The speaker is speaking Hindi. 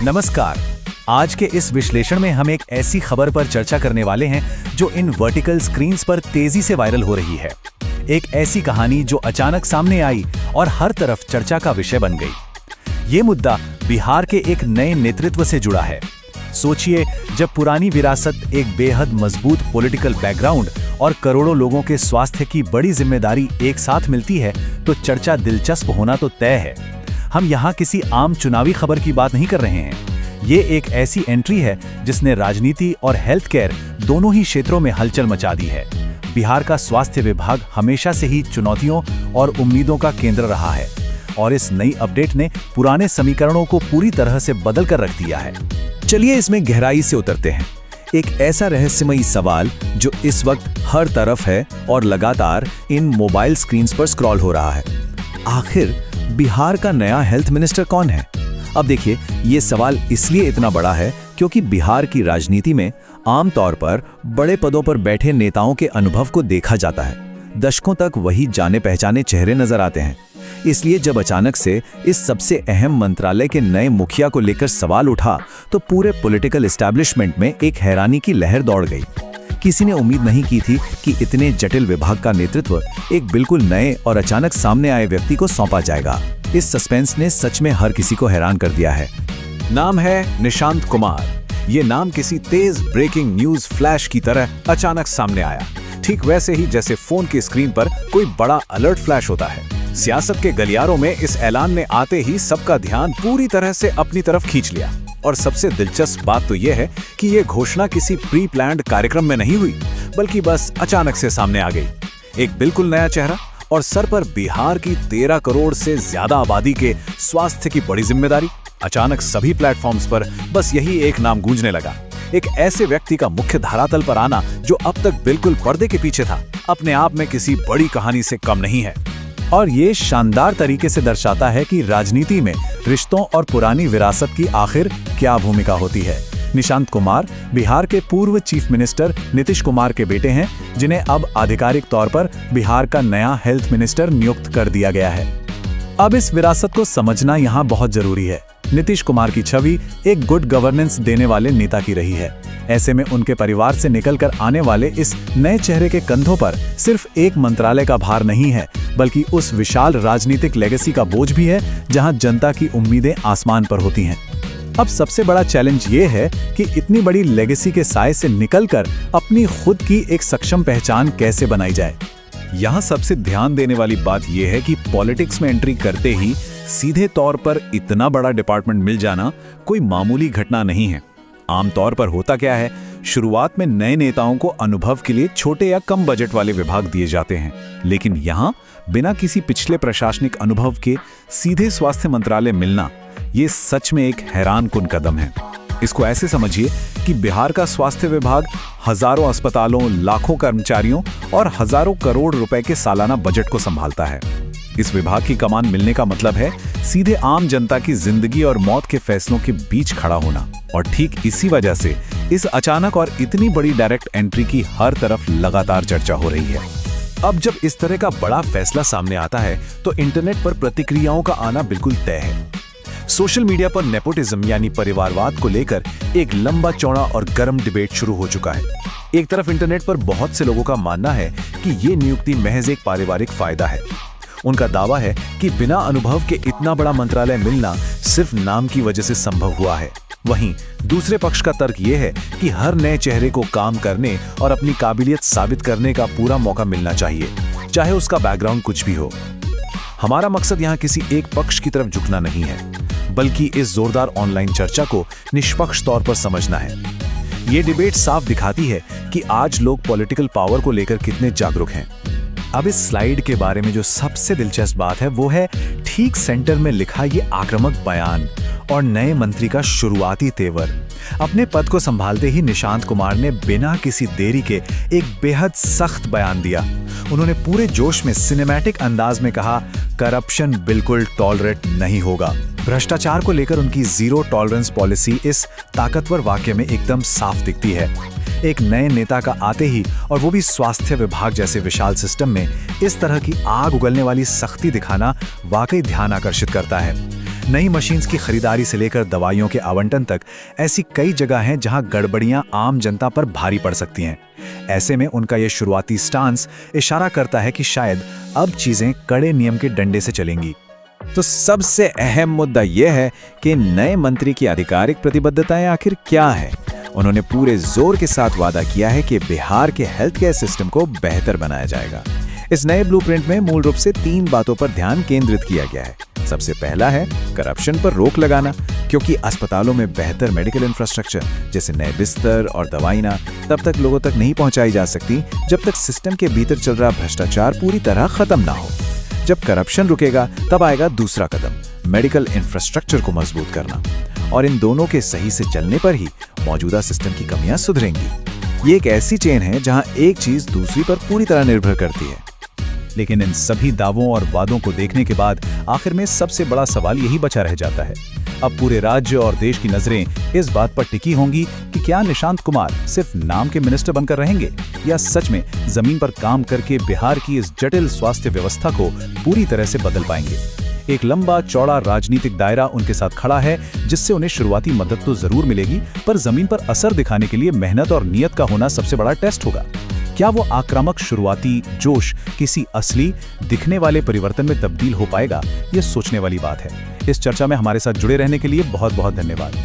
नमस्कार। आज के इस विश्लेषण में हम एक ऐसी खबर पर चर्चा करने वाले हैं जो इन वर्टिकल स्क्रीन्स पर तेजी से वायरल हो रही है। एक ऐसी कहानी जो अचानक सामने आई और हर तरफ चर्चा का विषय बन गई। ये मुद्दा बिहार के एक नए नेतृत्व से जुड़ा है। सोचिए, जब पुरानी विरासत, एक बेहद मजबूत पॉलिटिकल बैकग्राउंड और करोड़ों लोगों के स्वास्थ्य की बड़ी जिम्मेदारी एक साथ मिलती है, तो चर्चा दिलचस्प होना तो तय है। हम यहाँ किसी आम चुनावी खबर की बात नहीं कर रहे हैं। ये एक ऐसी एंट्री है जिसने राजनीति और हेल्थ केयर दोनों ही क्षेत्रों में हलचल मचा दी है। बिहार का स्वास्थ्य विभाग हमेशा से ही चुनौतियों और उम्मीदों का केंद्र रहा है और इस नई अपडेट ने पुराने समीकरणों को पूरी तरह से बदल कर रख दिया है। चलिए इसमें गहराई से उतरते हैं। एक ऐसा रहस्यमयी सवाल जो इस वक्त हर तरफ है और लगातार इन मोबाइल स्क्रीन्स पर स्क्रॉल हो रहा है। आखिर बिहार का नया हेल्थ मिनिस्टर कौन है? अब देखिए, ये सवाल इसलिए इतना बड़ा है क्योंकि बिहार की राजनीति में आमतौर पर बड़े पदों पर बैठे नेताओं के अनुभव को देखा जाता है। दशकों तक वही जाने पहचाने चेहरे नजर आते हैं। इसलिए जब अचानक से इस सबसे अहम मंत्रालय के नए मुखिया को लेकर सवाल उठा, तो पूरे पॉलिटिकल एस्टैब्लिशमेंट में एक हैरानी की लहर दौड़ गई। किसी ने उम्मीद नहीं की थी कि इतने जटिल विभाग का नेतृत्व एक बिल्कुल नए और अचानक सामने आए व्यक्ति को सौंपा जाएगा। इस सस्पेंस ने सच में हर किसी को हैरान कर दिया है। नाम है निशांत कुमार। ये नाम किसी तेज ब्रेकिंग न्यूज फ्लैश की तरह अचानक सामने आया, ठीक वैसे ही जैसे फोन की स्क्रीन पर कोई बड़ा अलर्ट फ्लैश होता है। सियासत के गलियारों में इस ऐलान ने आते ही सबका ध्यान पूरी तरह से अपनी तरफ खींच लिया। और सबसे दिलचस्प बात तो यह है कि यह घोषणा किसी प्री प्लान्ड कार्यक्रम में नहीं हुई, बल्कि बस अचानक से सामने आ गई। एक बिल्कुल नया चेहरा और सर पर बिहार की 13 करोड़ से ज्यादा आबादी के स्वास्थ्य की बड़ी जिम्मेदारी। अचानक सभी प्लेटफॉर्म्स पर बस यही एक नाम गूंजने लगा। एक ऐसे व्यक्ति का मुख्य धरातल पर आना जो अब तक बिल्कुल पर्दे के पीछे था, अपने आप में किसी बड़ी कहानी से कम नहीं है। और ये शानदार तरीके से दर्शाता है कि राजनीति में रिश्तों और पुरानी विरासत की आखिर क्या भूमिका होती है। निशांत कुमार बिहार के पूर्व चीफ मिनिस्टर नीतीश कुमार के बेटे हैं, जिन्हें अब आधिकारिक तौर पर बिहार का नया हेल्थ मिनिस्टर नियुक्त कर दिया गया है। अब इस विरासत को समझना यहाँ बहुत जरूरी है। नीतीश कुमार की छवि एक गुड गवर्नेंस देने वाले नेता की रही है। ऐसे में उनके परिवार से निकलकर आने वाले इस नए चेहरे के कंधों पर सिर्फ एक मंत्रालय का भार नहीं है, बल्कि उस विशाल राजनीतिक लेगेसी का बोझ भी है जहां जनता की उम्मीदें आसमान पर होती हैं। अब सबसे बड़ा चैलेंज ये है कि इतनी बड़ी लेगेसी के साए से निकलकर अपनी खुद की एक सक्षम पहचान कैसे बनाई जाए। यहाँ सबसे ध्यान देने वाली बात यह है कि पॉलिटिक्स में एंट्री करते ही सीधे तौर पर इतना बड़ा डिपार्टमेंट मिल जाना कोई मामूली घटना नहीं है। आमतौर पर होता क्या है, शुरुआत में नए नेताओं को अनुभव के लिए छोटे या कम बजट वाले विभाग दिए जाते हैं, लेकिन यहाँ बिना किसी पिछले प्रशासनिक अनुभव के सीधे स्वास्थ्य मंत्रालय मिलना, ये सच में एक हैरानकुन कदम है। इसको ऐसे समझिए कि बिहार का स्वास्थ्य विभाग हजारों अस्पतालों, लाखों कर्मचारियों और हजारों करोड़ रुपए के सालाना बजट को संभालता है। इस विभाग की कमान मिलने का मतलब है सीधे आम जनता की जिंदगी और मौत के फैसलों के बीच खड़ा होना। और ठीक इसी वजह से इस अचानक और इतनी बड़ी डायरेक्ट एंट्री की हर तरफ लगातार चर्चा हो रही है। अब जब इस तरह का बड़ा फैसला सामने आता है, तो इंटरनेट पर प्रतिक्रियाओं का आना बिल्कुल तय है। सोशल मीडिया पर नेपोटिज्म यानी परिवारवाद को लेकर एक लंबा चौड़ा और गर्म डिबेट शुरू हो चुका है। एक तरफ इंटरनेट पर बहुत से लोगों का मानना है कि ये नियुक्ति महज एक पारिवारिक फायदा है। उनका दावा है कि बिना अनुभव के इतना बड़ा मंत्रालय मिलना सिर्फ नाम की वजह से संभव हुआ है। वहीं दूसरे पक्ष का तर्क यह है कि हर नए चेहरे को काम करने और अपनी काबिलियत साबित करने का पूरा मौका मिलना चाहिए, चाहे उसका बैकग्राउंड कुछ भी हो। हमारा मकसद यहाँ किसी एक पक्ष की तरफ झुकना नहीं है, बल्कि इस जोरदार ऑनलाइन चर्चा को निष्पक्ष तौर पर समझना है। ये डिबेट साफ दिखाती है कि आज लोग पॉलिटिकल पावर को लेकर कितने जागरूक हैं। अब इस स्लाइड के बारे में जो सबसे दिलचस्प बात है, वो है ठीक सेंटर में लिखा ये आक्रामक बयान और नए मंत्री का शुरुआती तेवर। अपने पद को संभालते ही निशांत कुमार ने बिना किसी देरी के एक बेहद सख्त बयान दिया। उन्होंने पूरे जोश में सिनेमैटिक अंदाज में कहा, करप्शन बिल्कुल टॉलरेट नहीं होगा। भ्रष्टाचार को लेकर उनकी जीरो टॉलरेंस पॉलिसी इस ताकतवर वाक्य में एकदम साफ दिखती है। एक नए नेता का आते ही, और वो भी स्वास्थ्य विभाग जैसे विशाल सिस्टम में, इस तरह की आग उगलने वाली सख्ती दिखाना वाकई ध्यान आकर्षित करता है। नई मशीन्स की खरीदारी से लेकर दवाइयों के आवंटन तक ऐसी कई जगह हैं जहां गड़बड़ियां आम जनता पर भारी पड़ सकती हैं। ऐसे में उनका ये शुरुआती स्टांस इशारा करता है कि शायद अब चीजें कड़े नियम के डंडे से चलेंगी। तो सबसे अहम मुद्दा यह है कि नए मंत्री की आधिकारिक प्रतिबद्धताएं आखिर क्या है। उन्होंने पूरे जोर के साथ वादा किया है कि बिहार के हेल्थ केयर सिस्टम को बेहतर बनाया जाएगा। इस नए ब्लूप्रिंट में मूल रूप से 3 बातों पर ध्यान केंद्रित किया गया है। सबसे पहला है करप्शन पर रोक लगाना, क्योंकि अस्पतालों में बेहतर मेडिकल इंफ्रास्ट्रक्चर जैसे नए बिस्तर और दवाइयां तब तक लोगों तक नहीं पहुंचाई जा सकती जब तक सिस्टम के भीतर चल रहा भ्रष्टाचार पूरी तरह खत्म ना हो। जब करप्शन रुकेगा तब आएगा दूसरा कदम, मेडिकल इंफ्रास्ट्रक्चर को मजबूत करना, और इन दोनों के सही से चलने पर ही मौजूदा सिस्टम की कमियां सुधरेंगी। ये एक ऐसी चेन है जहां एक चीज दूसरी पर पूरी तरह निर्भर करती है। लेकिन इन सभी दावों और वादों को देखने के बाद आखिर में सबसे बड़ा सवाल यही बचा रह जाता है। अब पूरे राज्य और देश की नजरें इस बात पर टिकी होंगी कि क्या निशांत कुमार सिर्फ नाम के मिनिस्टर बनकर रहेंगे या सच में जमीन पर काम करके बिहार की इस जटिल स्वास्थ्य व्यवस्था को पूरी तरह से बदल पाएंगे। एक लंबा चौड़ा राजनीतिक दायरा उनके साथ खड़ा है, जिससे उन्हें शुरुआती मदद तो जरूर मिलेगी, पर जमीन पर असर दिखाने के लिए मेहनत और नियत का होना सबसे बड़ा टेस्ट होगा। क्या वो आक्रामक शुरुआती जोश किसी असली दिखने वाले परिवर्तन में तब्दील हो पाएगा? ये सोचने वाली बात है। इस चर्चा में हमारे साथ जुड़े रहने के लिए बहुत बहुत धन्यवाद।